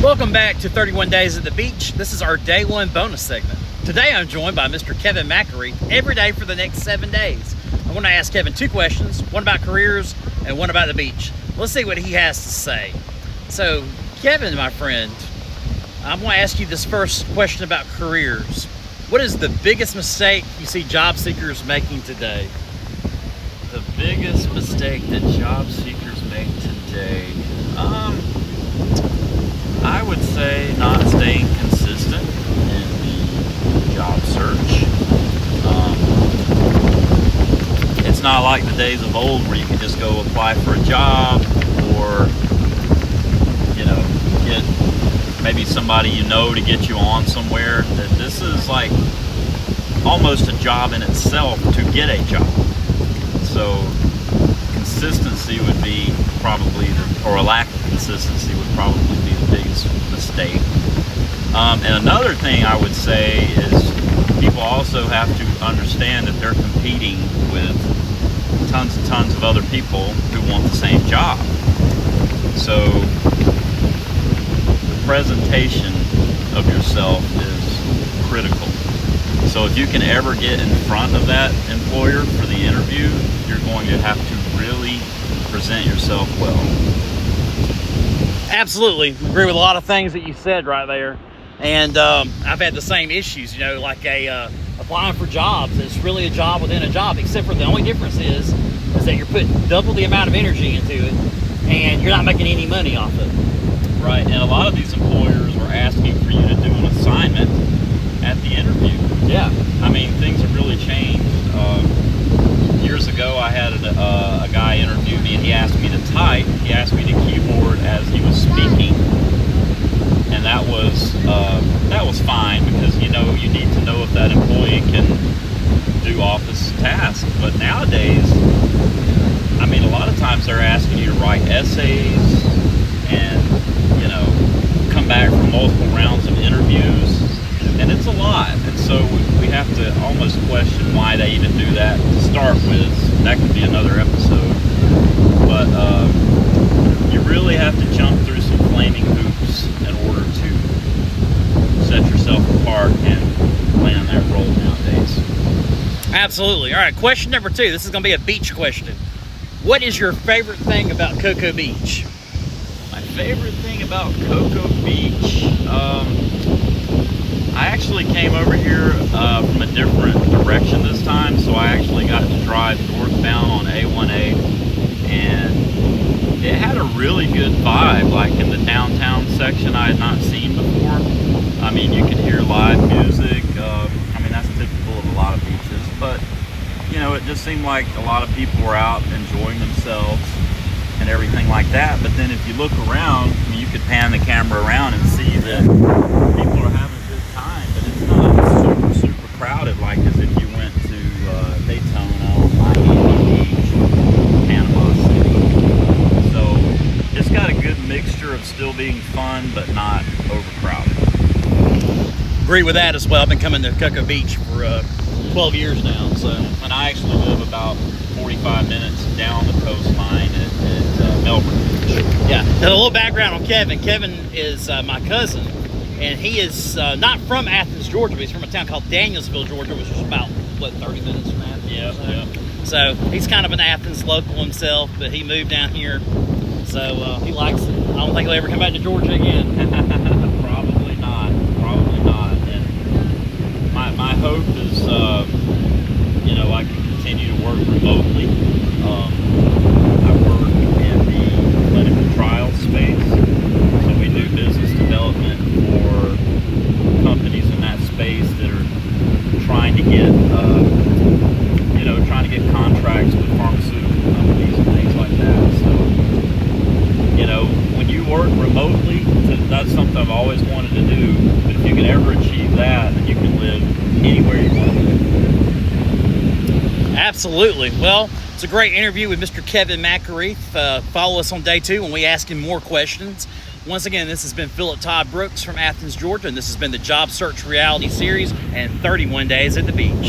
Welcome back to 31 Days at the Beach. This is our day one bonus segment. Today I'm joined by Mr. Kevin McElreath every day for the next 7 days. I'm going to ask Kevin two questions, one about careers and one about the beach. Let's see what he has to say. So, Kevin, my friend, I'm going to ask you this first question about careers. What is the biggest mistake you see job seekers making today? The biggest mistake that job seekers make today, I would say not staying consistent in the job search. It's not like the days of old where you could just go apply for a job or, get maybe somebody to get you on somewhere. That this is like almost a job in itself to get a job. So consistency would be probably, or a lack of consistency would probably be the biggest mistake. And another thing I would say is people also have to understand that they're competing with tons and tons of other people who want the same job. So the presentation of yourself is critical. So if you can ever get in front of that employer for the interview, you're going to have to really present yourself well. Absolutely. Agree with a lot of things that you said right there. And I've had the same issues, like applying for jobs. It's really a job within a job, except for the only difference is that you're putting double the amount of energy into it and you're not making any money off of it. Right, and a lot of these employers are asking for you to do an assignment at the interview. Yeah. I mean, things have really changed. Years ago, I had a guy interview me, and he asked me to type. He asked me to keyboard as he was speaking, and that was fine because you need to know if that employee can do office tasks. But nowadays, I mean, a lot of times they're asking you to write essays and come back from multiple rounds of interviews. And it's a lot, and so we have to almost question why they even do that to start with. That could be another episode, but you really have to jump through some flaming hoops in order to set yourself apart and land that role nowadays. Absolutely. All right, question number 2. This is going to be a beach question. What is your favorite thing about Cocoa Beach? My favorite thing about Cocoa Beach, I actually came over here from a different direction this time, so I actually got to drive northbound on A1A, and it had a really good vibe, like in the downtown section I had not seen before. I mean, you could hear live music. I mean, that's typical of a lot of beaches, but it just seemed like a lot of people were out enjoying themselves and everything like that. But then if you look around, you could pan the camera around and see that people are having a good time, but it's not super crowded like as if you went to Daytona, Miami Beach, Panama City. So it's got a good mixture of still being fun but not overcrowded. Agree with that as well. I've been coming to Cocoa Beach for 12 years now. So, and I actually live about 45 minutes down the coastline at Melbourne Beach. Yeah. And a little background on Kevin. Kevin is my cousin, and he is not from Athens, Georgia, but he's from a town called Danielsville, Georgia, which is about 30 minutes from Athens. Yeah. So he's kind of an Athens local himself, but he moved down here, so he likes it. I don't think he'll ever come back to Georgia again. Probably not. And my hope is, I can continue to work remotely. I work in the clinical trial space, so we do business development for companies in that space that are trying to get, contracts with pharmaceutical companies and things like that. So, when you work remotely, that's something I've always wanted to do. But if you can ever achieve that, then you can live anywhere you want to live. Absolutely. Well, it's a great interview with Mr. Kevin McElreath. Follow us on day 2 when we ask him more questions. Once again, this has been Phillip Todd Brooks from Athens, Georgia, and this has been the Job Search Reality Series and 31 Days at the Beach.